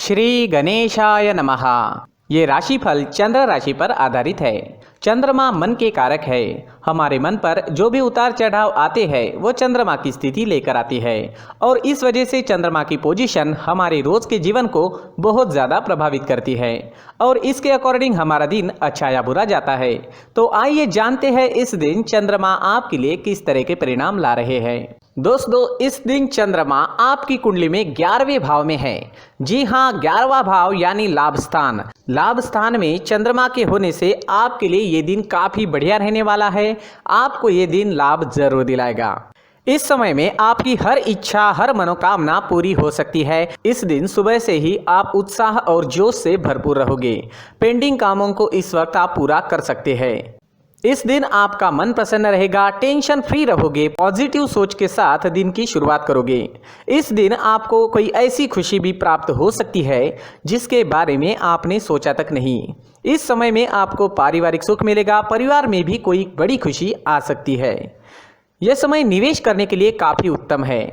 श्री गणेशाय नमः। ये राशिफल चंद्र राशि पर आधारित है। चंद्रमा मन के कारक है। हमारे मन पर जो भी उतार चढ़ाव आते हैं वो चंद्रमा की स्थिति लेकर आती है और इस वजह से चंद्रमा की पोजीशन हमारे रोज के जीवन को बहुत ज़्यादा प्रभावित करती है और इसके अकॉर्डिंग हमारा दिन अच्छा या बुरा जाता है। तो आइए जानते हैं इस दिन चंद्रमा आपके लिए किस तरह के परिणाम ला रहे हैं। दोस्तों, इस दिन चंद्रमा आपकी कुंडली में 11वें भाव में है। जी हाँ, 11वां भाव यानी लाभ स्थान। लाभ स्थान में चंद्रमा के होने से आपके लिए ये दिन काफी बढ़िया रहने वाला है। आपको ये दिन लाभ जरूर दिलाएगा। इस समय में आपकी हर इच्छा, हर मनोकामना पूरी हो सकती है। इस दिन सुबह से ही आप उत्साह और जोश से भरपूर रहोगे। पेंडिंग कामों को इस वक्त आप पूरा कर सकते हैं। इस दिन आपका मन प्रसन्न रहेगा, टेंशन फ्री रहोगे, पॉजिटिव सोच के साथ दिन की शुरुआत करोगे। इस दिन आपको कोई ऐसी खुशी भी प्राप्त हो सकती है जिसके बारे में आपने सोचा तक नहीं। इस समय में आपको पारिवारिक सुख मिलेगा, परिवार में भी कोई बड़ी खुशी आ सकती है। यह समय निवेश करने के लिए काफी उत्तम है।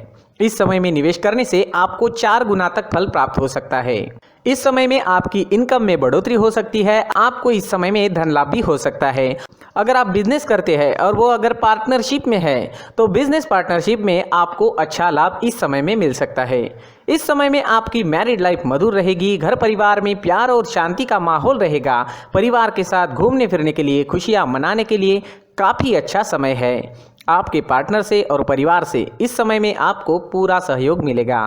इस समय में निवेश करने से आपको 4 गुना तक फल प्राप्त हो सकता है। इस समय में आपकी इनकम में बढ़ोतरी हो सकती है। आपको इस समय में धन लाभ भी हो सकता है। अगर आप बिजनेस करते हैं और वो अगर पार्टनरशिप में है तो बिजनेस पार्टनरशिप में आपको अच्छा लाभ इस समय में मिल सकता है। इस समय में आपकी मैरिड लाइफ मधुर रहेगी। घर परिवार में प्यार और शांति का माहौल रहेगा। परिवार के साथ घूमने फिरने के लिए, खुशियां मनाने के लिए काफ़ी अच्छा समय है। आपके पार्टनर से और परिवार से इस समय में आपको पूरा सहयोग मिलेगा।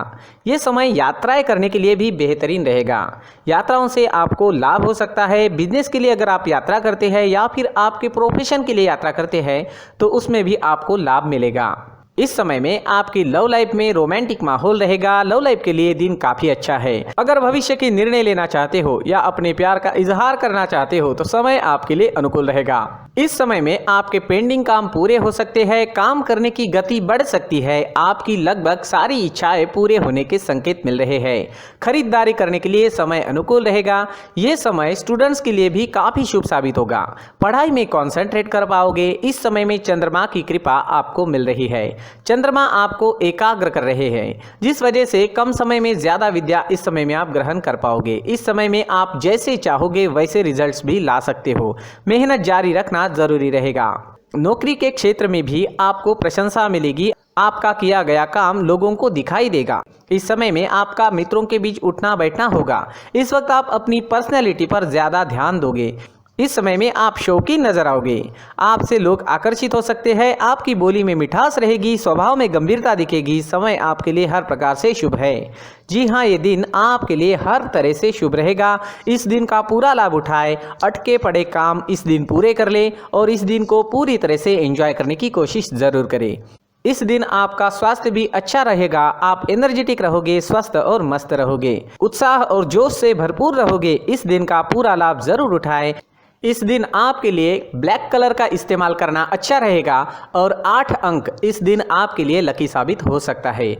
ये समय यात्राएं करने के लिए भी बेहतरीन रहेगा। यात्राओं से आपको लाभ हो सकता है। बिजनेस के लिए अगर आप यात्रा करते हैं या फिर आपके प्रोफेशन के लिए यात्रा करते हैं तो उसमें भी आपको लाभ मिलेगा। इस समय में आपकी लव लाइफ में रोमांटिक माहौल रहेगा। लव लाइफ के लिए दिन काफी अच्छा है। अगर भविष्य के निर्णय लेना चाहते हो या अपने प्यार का इजहार करना चाहते हो तो समय आपके लिए अनुकूल रहेगा। इस समय में आपके पेंडिंग काम पूरे हो सकते हैं। काम करने की गति बढ़ सकती है। आपकी लगभग सारी इच्छाएं पूरे होने के संकेत मिल रहे हैं। खरीदारी करने के लिए समय अनुकूल रहेगा। ये समय स्टूडेंट्स के लिए भी काफी शुभ साबित होगा। पढ़ाई में कॉन्सेंट्रेट कर पाओगे। इस समय में चंद्रमा की कृपा आपको मिल रही है। चंद्रमा आपको एकाग्र कर रहे हैं जिस वजह से कम समय में ज्यादा विद्या इस समय में आप ग्रहण कर पाओगे। इस समय में आप जैसे चाहोगे वैसे रिजल्ट्स भी ला सकते हो। मेहनत जारी रखना जरूरी रहेगा। नौकरी के क्षेत्र में भी आपको प्रशंसा मिलेगी। आपका किया गया काम लोगों को दिखाई देगा। इस समय में आपका मित्रों के बीच उठना बैठना होगा। इस वक्त आप अपनी पर्सनैलिटी पर ज्यादा ध्यान दोगे। इस समय में आप शौकीन नजर आओगे। आपसे लोग आकर्षित हो सकते हैं। आपकी बोली में मिठास रहेगी, स्वभाव में गंभीरता दिखेगी। समय आपके लिए हर प्रकार से शुभ है। जी हाँ, ये दिन आपके लिए हर तरह से शुभ रहेगा। इस दिन का पूरा लाभ उठाए। अटके पड़े काम इस दिन पूरे कर ले और इस दिन को पूरी तरह से एंजॉय करने की कोशिश जरूर करें। इस दिन आपका स्वास्थ्य भी अच्छा रहेगा। आप एनर्जेटिक रहोगे, स्वस्थ और मस्त रहोगे, उत्साह और जोश से भरपूर रहोगे। इस दिन का पूरा लाभ जरूर उठाएं। इस दिन आपके लिए ब्लैक कलर का इस्तेमाल करना अच्छा रहेगा और 8 अंक इस दिन आपके लिए लकी साबित हो सकता है।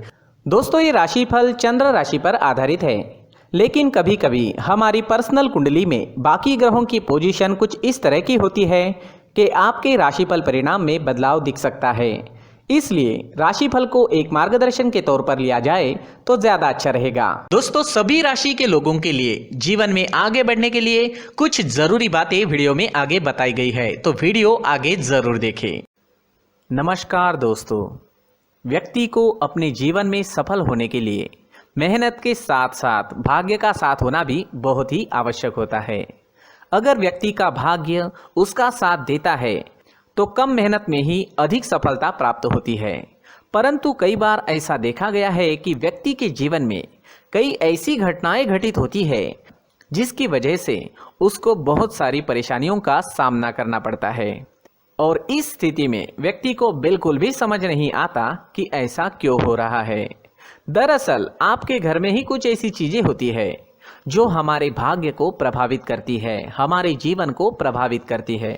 दोस्तों, ये राशिफल चंद्र राशि पर आधारित है, लेकिन कभी कभी हमारी पर्सनल कुंडली में बाकी ग्रहों की पोजीशन कुछ इस तरह की होती है कि आपके राशिफल परिणाम में बदलाव दिख सकता है। इसलिए राशिफल को एक मार्गदर्शन के तौर पर लिया जाए तो ज्यादा अच्छा रहेगा। दोस्तों, सभी राशि के लोगों के लिए जीवन में आगे बढ़ने के लिए कुछ जरूरी बातें वीडियो में आगे बताई गई है, तो वीडियो आगे जरूर देखें। नमस्कार दोस्तों, व्यक्ति को अपने जीवन में सफल होने के लिए मेहनत के साथ साथ भाग्य का साथ होना भी बहुत ही आवश्यक होता है। अगर व्यक्ति का भाग्य उसका साथ देता है तो कम मेहनत में ही अधिक सफलता प्राप्त होती है। परंतु कई बार ऐसा देखा गया है कि व्यक्ति के जीवन में कई ऐसी घटनाएं घटित होती है जिसकी वजह से उसको बहुत सारी परेशानियों का सामना करना पड़ता है और इस स्थिति में व्यक्ति को बिल्कुल भी समझ नहीं आता कि ऐसा क्यों हो रहा है। दरअसल आपके घर में ही कुछ ऐसी चीजें होती है जो हमारे भाग्य को प्रभावित करती है, हमारे जीवन को प्रभावित करती है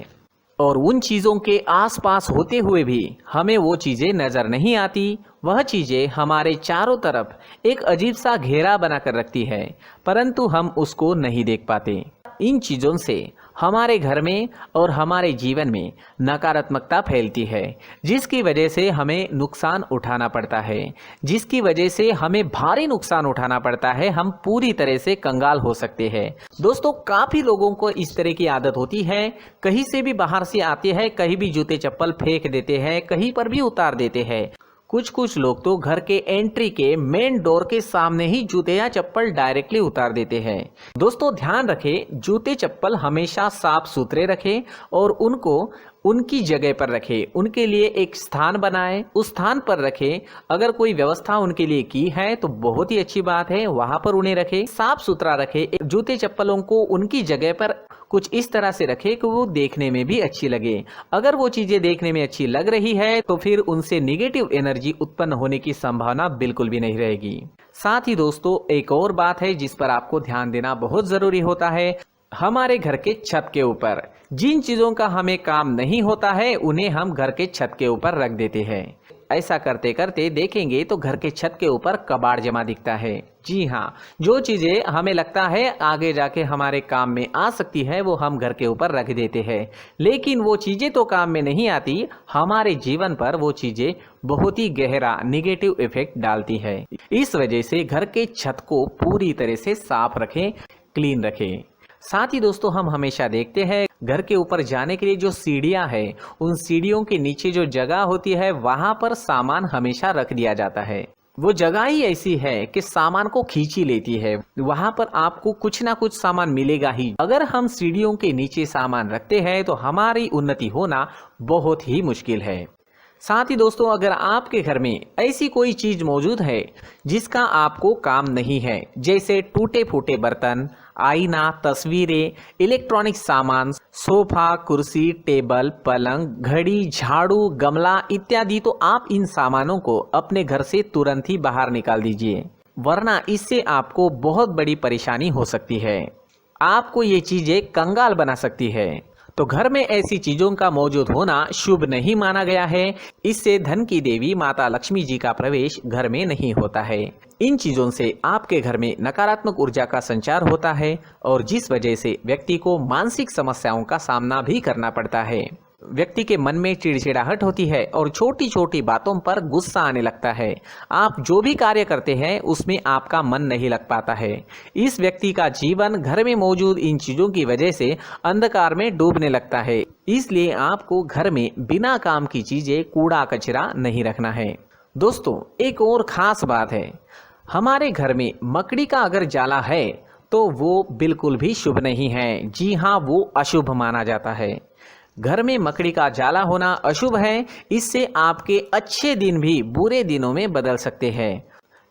और उन चीज़ों के आसपास होते हुए भी हमें वो चीज़ें नज़र नहीं आती। वह चीज़ें हमारे चारों तरफ एक अजीब सा घेरा बनाकर रखती है, परंतु हम उसको नहीं देख पाते। इन चीज़ों से हमारे घर में और हमारे जीवन में नकारात्मकता फैलती है, जिसकी वजह से हमें नुकसान उठाना पड़ता है, जिसकी वजह से हमें भारी नुकसान उठाना पड़ता है। हम पूरी तरह से कंगाल हो सकते हैं। दोस्तों, काफ़ी लोगों को इस तरह की आदत होती है, कहीं से भी बाहर से आते हैं, कहीं भी जूते चप्पल फेंक देते हैं, कहीं पर भी उतार देते हैं। कुछ लोग तो घर के एंट्री के मेन डोर के सामने ही जूते या चप्पल डायरेक्टली उतार देते हैं। दोस्तों, ध्यान रखें, जूते चप्पल हमेशा साफ सुथरे रखें और उनको उनकी जगह पर रखें। उनके लिए एक स्थान बनाएं, उस स्थान पर रखें। अगर कोई व्यवस्था उनके लिए की है तो बहुत ही अच्छी बात है, वहां पर उन्हें रखें, साफ सुथरा रखें। जूते चप्पलों को उनकी जगह पर कुछ इस तरह से रखें कि वो देखने में भी अच्छी लगे। अगर वो चीजें देखने में अच्छी लग रही है तो फिर उनसे नेगेटिव एनर्जी उत्पन्न होने की संभावना बिल्कुल भी नहीं रहेगी। साथ ही दोस्तों, एक और बात है जिस पर आपको ध्यान देना बहुत जरूरी होता है। हमारे घर के छत के ऊपर जिन चीजों का हमें काम नहीं होता है उन्हें हम घर के छत के ऊपर रख देते हैं। ऐसा करते करते देखेंगे तो घर के छत के ऊपर कबाड़ जमा दिखता है। जी हाँ, जो चीजें हमें लगता है आगे जाके हमारे काम में आ सकती है वो हम घर के ऊपर रख देते हैं, लेकिन वो चीजें तो काम में नहीं आती, हमारे जीवन पर वो चीजें बहुत ही गहरा निगेटिव इफेक्ट डालती है। इस वजह से घर के छत को पूरी तरह से साफ रखें, क्लीन रखें। साथ ही दोस्तों, हम हमेशा देखते हैं घर के ऊपर जाने के लिए जो सीढ़ियां हैं, उन सीढ़ियों के नीचे जो जगह होती है वहां पर सामान हमेशा रख दिया जाता है। वो जगह ही ऐसी है कि सामान को खींची लेती है, वहां पर आपको कुछ ना कुछ सामान मिलेगा ही। अगर हम सीढ़ियों के नीचे सामान रखते हैं तो हमारी उन्नति होना बहुत ही मुश्किल है। साथ ही दोस्तों, अगर आपके घर में ऐसी कोई चीज मौजूद है जिसका आपको काम नहीं है, जैसे टूटे फूटे बर्तन, आईना, तस्वीरें, इलेक्ट्रॉनिक सामान, सोफा, कुर्सी, टेबल, पलंग, घड़ी, झाड़ू, गमला इत्यादि, तो आप इन सामानों को अपने घर से तुरंत ही बाहर निकाल दीजिए, वरना इससे आपको बहुत बड़ी परेशानी हो सकती है। आपको ये चीजें कंगाल बना सकती है। तो घर में ऐसी चीजों का मौजूद होना शुभ नहीं माना गया है। इससे धन की देवी माता लक्ष्मी जी का प्रवेश घर में नहीं होता है। इन चीजों से आपके घर में नकारात्मक ऊर्जा का संचार होता है और जिस वजह से व्यक्ति को मानसिक समस्याओं का सामना भी करना पड़ता है। व्यक्ति के मन में चिड़चिड़ाहट होती है और छोटी छोटी बातों पर गुस्सा आने लगता है। आप जो भी कार्य करते हैं उसमें आपका मन नहीं लग पाता है। इस व्यक्ति का जीवन घर में मौजूद इन चीजों की वजह से अंधकार में डूबने लगता है। इसलिए आपको घर में बिना काम की चीजें, कूड़ा कचरा नहीं रखना है। दोस्तों, एक और खास बात है, हमारे घर में मकड़ी का अगर जाला है तो वो बिल्कुल भी शुभ नहीं है। जी हाँ, वो अशुभ माना जाता है। घर में मकड़ी का जाला होना अशुभ है। इससे आपके अच्छे दिन भी बुरे दिनों में बदल सकते हैं,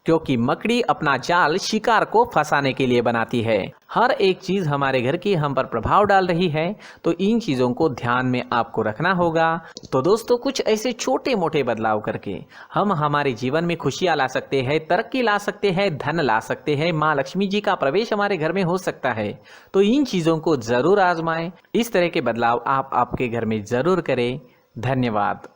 क्योंकि मकड़ी अपना जाल शिकार को फंसाने के लिए बनाती है। हर एक चीज हमारे घर की हम पर प्रभाव डाल रही है, तो इन चीजों को ध्यान में आपको रखना होगा। तो दोस्तों, कुछ ऐसे छोटे मोटे बदलाव करके हम हमारे जीवन में खुशियां ला सकते हैं, तरक्की ला सकते हैं, धन ला सकते हैं, माँ लक्ष्मी जी का प्रवेश हमारे घर में हो सकता है। तो इन चीजों को जरूर आजमाएं। इस तरह के बदलाव आप आपके घर में जरूर करें। धन्यवाद।